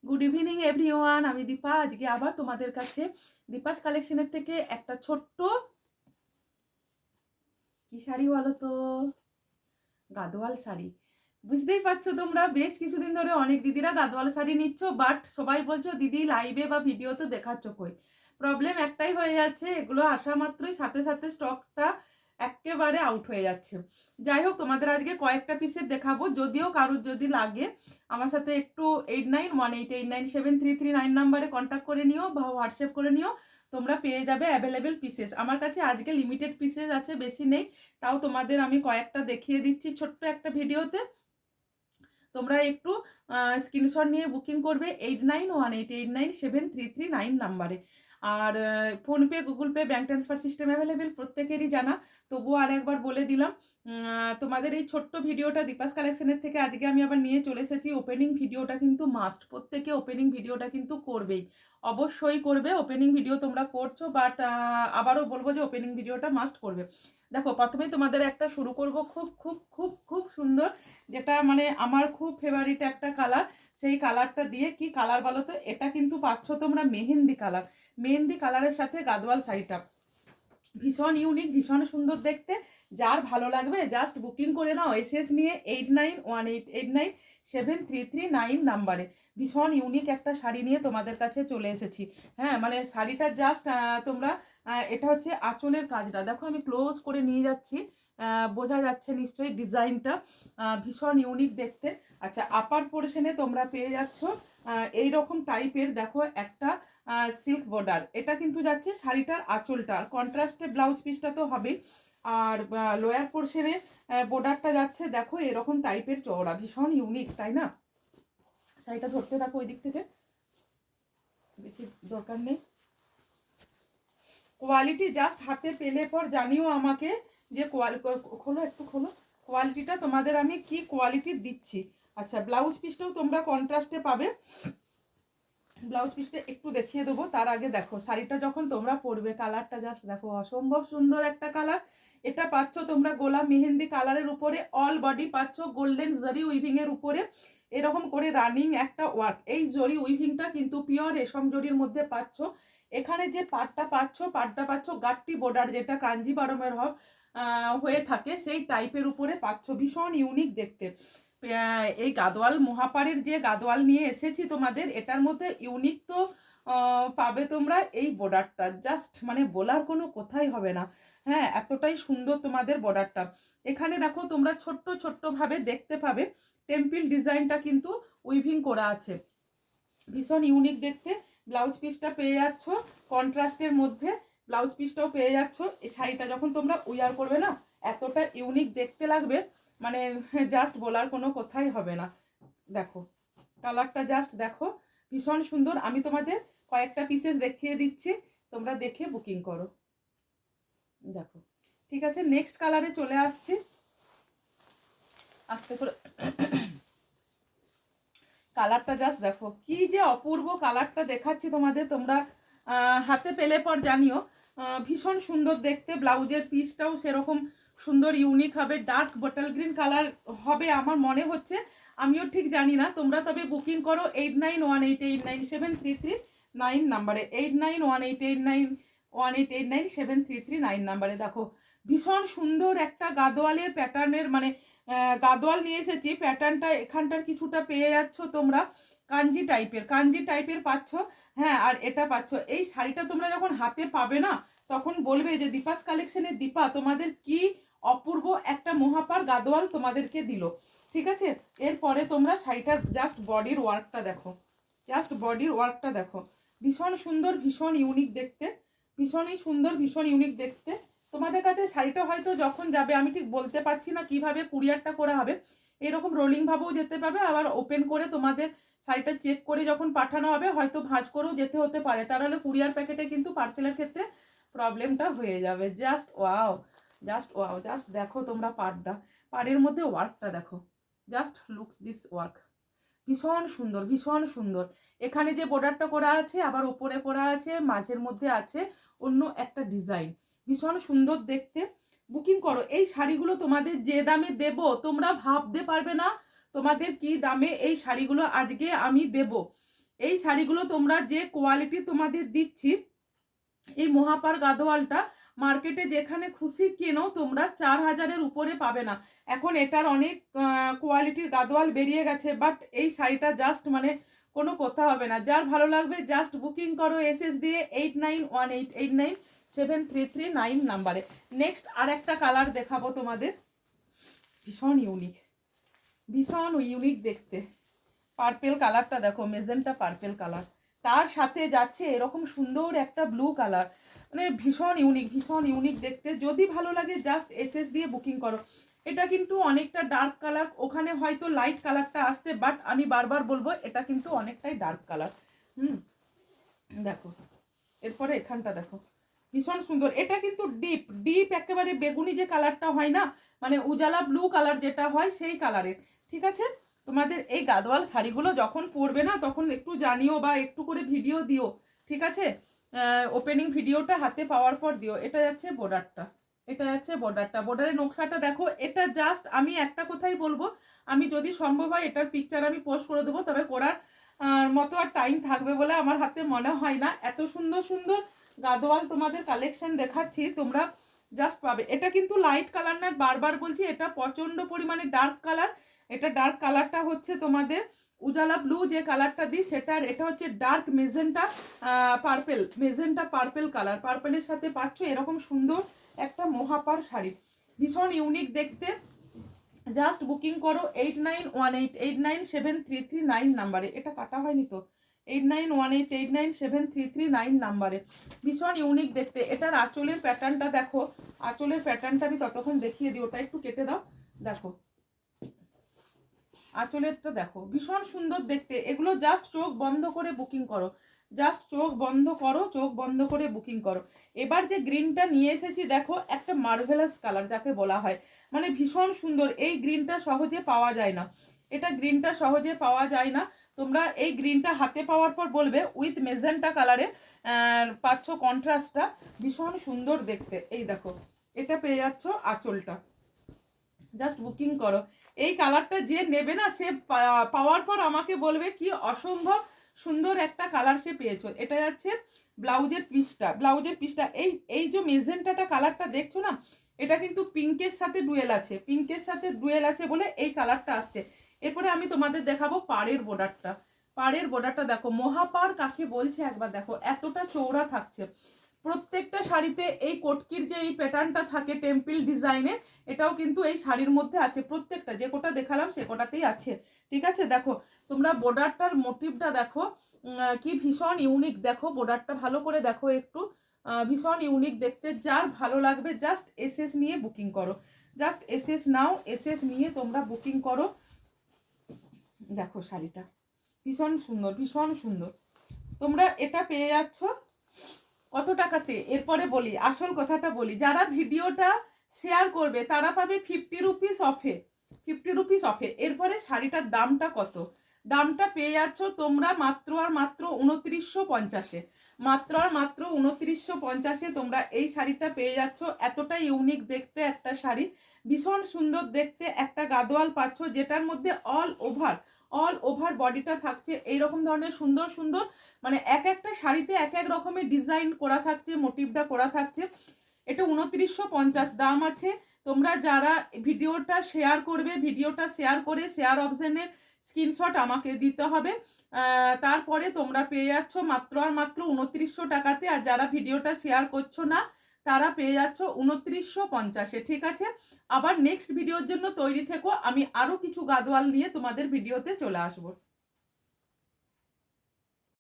Good evening everyone, আমি দীপা। আজকে আবার তোমাদের কাছে দীপাস কালেকশনের থেকে একটা ছোট্ট কি শাড়ি বলো তো, গাদোয়াল শাড়ি। বুঝতেই পারছো তোমরা, বেশ কিছুদিন ধরে অনেক দিদিরা গাদোয়াল শাড়ি নিচ্ছ, বাট সবাই বলছো দিদি লাইভে বা ভিডিওতে দেখাচ্ছ কই। প্রবলেম একটাই হয়ে যাচ্ছে, এগুলো আসা মাত্রই সাথে সাথে স্টকটা একেবারে আউট হয়ে যাচ্ছে। যাই হোক, তোমাদের আজকে কয়েকটা পিসের দেখাবো, যদিও কারুর যদি লাগে আমার সাথে একটু 8918897339 নাম্বারে কন্ট্যাক্ট করে নিও বা হোয়াটসঅ্যাপ করে নিও, তোমরা পেয়ে যাবে অ্যাভেলেবেল পিসেস। আমার কাছে আজকে লিমিটেড পিসেস আছে, বেশি নেই, তাও তোমাদের আমি কয়েকটা দেখিয়ে দিচ্ছি ছোট্ট একটা ভিডিওতে। তোমরা একটু স্ক্রিনশট নিয়ে বুকিং করবে 8918897339 নাম্বারে। আর PhonePe, Google Pay, bank transfer system available, প্রত্যেকেরই জানা, তবুও আর একবার বলে দিলাম। তোমাদের এই ছোট্ট ভিডিওটা দীপাস কালেকশনের থেকে আজকে আমি আবার নিয়ে চলে এসেছি। ওপেনিং ভিডিওটা কিন্তু মাস্ট, প্রত্যেকে ওপেনিং ভিডিওটা কিন্তু করবেই, অবশ্যই করবে। ওপেনিং ভিডিও তোমরা করছো, বাট আবারও বলবো যে ওপেনিং ভিডিওটা মাস্ট করবে। দেখো, প্রথমেই তোমাদের একটা শুরু করব খুব খুব খুব খুব সুন্দর, যেটা মানে আমার খুব ফেভারিট একটা কালার। সেই কালারটা দিয়ে, কি কালার বলো তো, এটা কিন্তু পাচ্ছ তোমরা মেহেন্দি কালার। মেহেন্দি কালারের সাথে গাদোয়াল শাড়িটা ভীষণ ইউনিক, ভীষণ সুন্দর দেখতে। যার ভালো লাগবে জাস্ট বুকিং করে নাও এসএস নিয়ে 8918897339 নাম্বারে। ভীষণ ইউনিক একটা শাড়ি নিয়ে তোমাদের কাছে চলে এসেছি। হ্যাঁ, মানে শাড়িটা জাস্ট তোমরা এটা হচ্ছে আঁচলের কাজটা দেখো, আমি ক্লোজ করে নিয়ে যাচ্ছি, বোঝা যাচ্ছে নিশ্চয়ই ডিজাইনটা ভীষণ ইউনিক দেখতে। আচ্ছা, আপার পোর্শনে তোমরা পেয়ে যাচ্ছ এই রকম টাইপের, দেখো একটা সিল্ক বর্ডার। এটা কিন্তু যাচ্ছে শাড়িটার আঁচলটা, আর কন্ট্রাস্টে ব্লাউজ পিসটা তো হবেই। আর লোয়ার পোর্শনে বর্ডারটা যাচ্ছে দেখো এরকম টাইপের চওড়া, ভীষণ ইউনিক, তাই না? শাড়িটা ধরতে থাকো ওই দিক থেকে, বেশি দরকার নেই। কোয়ালিটি জাস্ট হাতে পেলে পর জানিও আমাকে যে খোলো, একটু খোলো, কোয়ালিটিটা তোমাদের আমি কি কোয়ালিটি দিচ্ছি। আচ্ছা, ব্লাউজ পিসটাও তোমরা কন্ট্রাস্টে পাবে। ব্লাউজ পিসটা একটু দেখিয়ে দেবো, তার আগে দেখো শাড়িটা যখন তোমরা পরবে কালারটা জাস্ট দেখো, অসম্ভব সুন্দর একটা কালার। এটা পাচ্ছ তোমরা গোলাপ মেহেন্দি কালারের উপরে, অল বডি পাচ্ছ গোল্ডেন জরি উইভিং এর উপরে এরকম করে রানিং একটা ওয়ার্ক। এই জরি উইভিংটা কিন্তু পিওর রেশম জরির মধ্যে পাচ্ছ। এখানে যে পাটটা পাচ্ছ গাট্টি বর্ডার, যেটা কাঞ্জিবারমের হয়ে থাকে সেই টাইপের উপরে পাচ্ছ, ভীষণ ইউনিক দেখতে। এই গাদোয়াল মহাপাড়ের যে গাদোয়াল নিয়ে এসেছি তোমাদের, এটার মধ্যে ইউনিক তো পাবে তোমরা। এই বর্ডারটা জাস্ট মানে বলার কোনো কথাই হবে না। হ্যাঁ, এতটাই সুন্দর তোমাদের বর্ডারটা। এখানে দেখো তোমরা ছোট্ট ছোট্ট ভাবে দেখতে পাবে টেম্পল ডিজাইনটা কিন্তু উইভিং করা আছে, ভীষণ ইউনিক দেখতে। ব্লাউজ পিসটা পেয়ে যাচ্ছ কন্ট্রাস্টের মধ্যে, ব্লাউজ পিসটাও পেয়ে যাচ্ছ। এই শাড়িটা যখন তোমরা উইয়ার করবে না, এতটা ইউনিক দেখতে লাগবে, মানে জাস্ট বলার কোনো কথাই হবে না। দেখো কালারটা জাস্ট দেখো, ভীষণ সুন্দর। আমি তোমাদের কয়েকটা পিসেস দেখিয়ে দিচ্ছি, তোমরা দেখে বুকিং করো। দেখো, ঠিক আছে, নেক্সট কালারে চলে আসছি আস্তে করে। কালারটা জাস্ট দেখো, কি যে অপূর্ব কালারটা দেখাচ্ছি তোমাদের, তোমরা হাতে পেলে পর জানিও। ভীষণ সুন্দর দেখতে, ব্লাউজের পিসটাও সেরকম সুন্দর ইউনিক হবে, ডার্ক বটল গ্রিন কালার হবে আমার মনে হচ্ছে, আমিও ঠিক জানি না। তোমরা তবে বুকিং করো 8918897339 নাম্বারে, 8918897339 নাম্বারে। দেখো ভীষণ সুন্দর একটা গাদোয়ালের প্যাটার্নের, মানে গাদোয়াল নিয়ে এসেছি, প্যাটার্নটা এখানটার কিছুটা পেয়ে যাচ্ছ তোমরা কাঞ্জি টাইপের পাচ্ছ। হ্যাঁ, আর এটা পাচ্ছ। এই শাড়িটা তোমরা যখন হাতে পাবে না, তখন বলবে যে দীপাস কালেকশনের দীপা তোমাদের কি অপূর্ব একটা মহাপার গাদোয়াল তোমাদেরকে দিল। ঠিক আছে, এরপরে তোমরা শাড়িটার জাস্ট বডির ওয়ার্কটা দেখো, জাস্ট বডির ওয়ার্কটা দেখো, ভীষণ সুন্দর, ভীষণ ইউনিক দেখতে, ভীষণই সুন্দর, ভীষণ ইউনিক দেখতে। তোমাদের কাছে শাড়িটা হয়তো যখন যাবে, আমি ঠিক বলতে পারছি না কিভাবে কুরিয়ারটা করা হবে, এরকম রোলিং ভাবেও যেতে পাবে, আবার ওপেন করে তোমাদের শাড়িটা চেক করে যখন পাঠানো হবে হয়তো ভাঁজ করেও যেতে হতে পারে, তাহলে কুরিয়ার প্যাকেটে কিন্তু পার্সেলের ক্ষেত্রে প্রবলেমটা হয়ে যাবে। Just wow, just wow, just দেখো তোমরা পাড়ের মধ্যে ওয়ার্কটা দেখো, জাস্ট লুকস দিস ওয়ার্ক, ভীষণ সুন্দর, ভীষণ সুন্দর। এখানে যে বর্ডারটা করা আছে, আবার উপরে করা আছে, মাঝের মধ্যে আছে অন্য একটা ডিজাইন, ভীষণ সুন্দর দেখতে। বুকিং করো। এই শাড়িগুলো তোমাদের যে দামে দেব তোমরা ভাবতে পারবে না তোমাদের কি দামে এই শাড়িগুলো আজকে আমি দেব। এই শাড়িগুলো তোমরা যে কোয়ালিটি তোমাদের দিচ্ছি, এই মহাপার গাদোয়ালটা মার্কেটে যেখানে খুশি কেনো তোমরা 4000-এর উপরে পাবে না। এখন এটার অনেক কোয়ালিটির গাদোয়াল বেরিয়ে গেছে, বাট এই শাড়িটা জাস্ট মানে কোনো কথা হবে না। যার ভালো লাগবে জাস্ট বুকিং করো এসএস দিয়ে 8918897339 নাম্বারে। নেক্সট আর একটা কালার দেখাবো তোমাদের, ভীষণ ইউনিক দেখতে। পার্পেল কালারটা দেখো, মেজেন্টা পার্পেল কালার, তার সাথে যাচ্ছে এরকম সুন্দর একটা ব্লু কালার, মানে ভীষণ ইউনিক দেখতে। যদি ভালো লাগে জাস্ট এসএস দিয়ে বুকিং করো। এটা কিন্তু অনেকটা ডার্ক কালার, ওখানে হয়তো লাইট কালারটা আসছে, বাট আমি বারবার বলবো এটা কিন্তু অনেকটাই ডার্ক কালার। দেখো এরপরে এখানটা দেখো, ভীষণ সুন্দর। এটা কিন্তু ডিপ একেবারে বেগুনি যে কালারটা হয় না, মানে উজালা ব্লু কালার যেটা হয় সেই কালারের। ঠিক আছে, তোমাদের এই গাদোয়াল শাড়িগুলো যখন পরবে না তখন একটু জানিও বা একটু করে ভিডিও দিও। ঠিক আছে, ওপেনিং ভিডিওটা হাতে পাওয়ার পর দিও। এটা যাচ্ছে বর্ডারটা, বর্ডারের নকশাটা দেখো। এটা জাস্ট আমি একটা কথাই বলবো, আমি যদি সম্ভব হয় এটার পিকচার আমি পোস্ট করে দেবো, তবে করার মতো আর টাইম থাকবে বলে আমার হাতে মনে হয় না। এত সুন্দর সুন্দর গাদোয়াল তোমাদের কালেকশন দেখাচ্ছি, তোমরা জাস্ট পাবে। এটা কিন্তু লাইট কালার না, বারবার বলছি এটা প্রচন্ড পরিমাণে ডার্ক কালার। এটা ডার্ক কালারটা হচ্ছে তোমাদের উজালা ব্লু যে কালারটা দিই সেটার, এটা হচ্ছে ডার্ক মেজেন্টা পার্পেল কালার। পার্পেলের সাথে পাচ্ছ এরকম সুন্দর একটা মহাপার শাড়ি, ভীষণ ইউনিক দেখতে। জাস্ট বুকিং করো 8918897339 নাম্বারে। এটা কাটা হয়নি তো, 8918897339 নাম্বারে। ভীষণ ইউনিক দেখতে। এটার আঁচলের প্যাটার্নটা দেখো, আঁচলের প্যাটার্নটা আমি ততক্ষণ দেখিয়ে দিই, ওটা একটু কেটে দাও। দেখো আঁচলেরটা দেখো, ভীষণ সুন্দর দেখতে। এগুলো জাস্ট চোখ বন্ধ করে বুকিং করো, চোখ বন্ধ করে বুকিং করো। এবার যে গ্রিনটা নিয়ে এসেছি দেখো, একটা মার্ভেলাস কালার যাকে বলা হয়, মানে ভীষণ সুন্দর। এই গ্রিনটা সহজে পাওয়া যায় না, তোমরা এই গ্রিনটা হাতে পাওয়ার পর বলবে উইথ মেজেন্টা কালারে পাচ্ছ কন্ট্রাস্টটা, ভীষণ সুন্দর দেখতে। এই দেখো এটা পেয়ে যাচ্ছ আঁচলটা, জাস্ট বুকিং করো। এই কালারটা যে নেবে না সে পাওয়ার পর আমাকে বলবে কি অসম্ভব সুন্দর একটা কালার সে পেয়েছো। এটা যাচ্ছে ব্লাউজের পিসটা। এই যে মেজেন্টাটা কালারটা দেখছো না, এটা কিন্তু পিঙ্কের সাথে ডুয়েল আছে বলে এই কালারটা আসছে। এরপরে আমি তোমাদের দেখাবো পাড়ের বর্ডারটা দেখো, মহাপার কাকে বলছে একবার দেখো, এতটা চওড়া থাকছে। প্রত্যেকটা শাড়িতে এই কটকির যে এই প্যাটার্নটা থাকে টেম্পল ডিজাইনের, এটাও কিন্তু এই শাড়ির মধ্যে আছে। প্রত্যেকটা যে কোটা দেখালাম সে কোটাতেই আছে। ঠিক আছে, দেখো তোমরা বর্ডারটার মোটিভটা দেখো, কি ভীষণ ইউনিক। দেখো বর্ডারটা ভালো করে দেখো একটু, ভীষণ ইউনিক দেখতে। যার ভালো লাগবে জাস্ট এসএস নিয়ে বুকিং করো, এসএস নিয়ে তোমরা বুকিং করো। দেখো শাড়িটা ভীষণ সুন্দর। তোমরা এটা পেয়ে যাচ্ছ কত টাকাতে? এরপরে বলি, আসল কথাটা বলি। যারা ভিডিওটা শেয়ার করবে তারা পাবে 50 রুপিস অফে। এরপরে শাড়িটার দামটা কত? দামটা পেয়ে যাচ্ছ তোমরা মাত্র 2950-এ। মাত্র 2950-এ তোমরা এই শাড়িটা পেয়ে যাচ্ছ। এতটা ইউনিক দেখতে একটা শাড়ি, ভীষণ সুন্দর দেখতে একটা গাদোয়াল পাচ্ছ, যেটার মধ্যে অল ওভার বডিটা থাকছে এইরকম ধরনের সুন্দর, মানে এক একটা শাড়িতে এক এক রকমের ডিজাইন করা থাকছে, মোটিভটা করা থাকছে। এটা 2950 দাম আছে। তোমরা যারা ভিডিওটা শেয়ার করবে, ভিডিওটা শেয়ার করে শেয়ার অপশনের স্ক্রিনশট আমাকে দিতে হবে, তারপরে তোমরা পেয়ে যাচ্ছ মাত্র 2900 টাকাতে। আর যারা ভিডিওটা শেয়ার করছো না তারা পেয়ে যাচ্ছ 2950-এ। ঠিক আছে, আবার নেক্সট ভিডিওর জন্য তৈরি থেকো, আমি আরও কিছু গাদোয়াল নিয়ে তোমাদের ভিডিওতে চলে আসবো।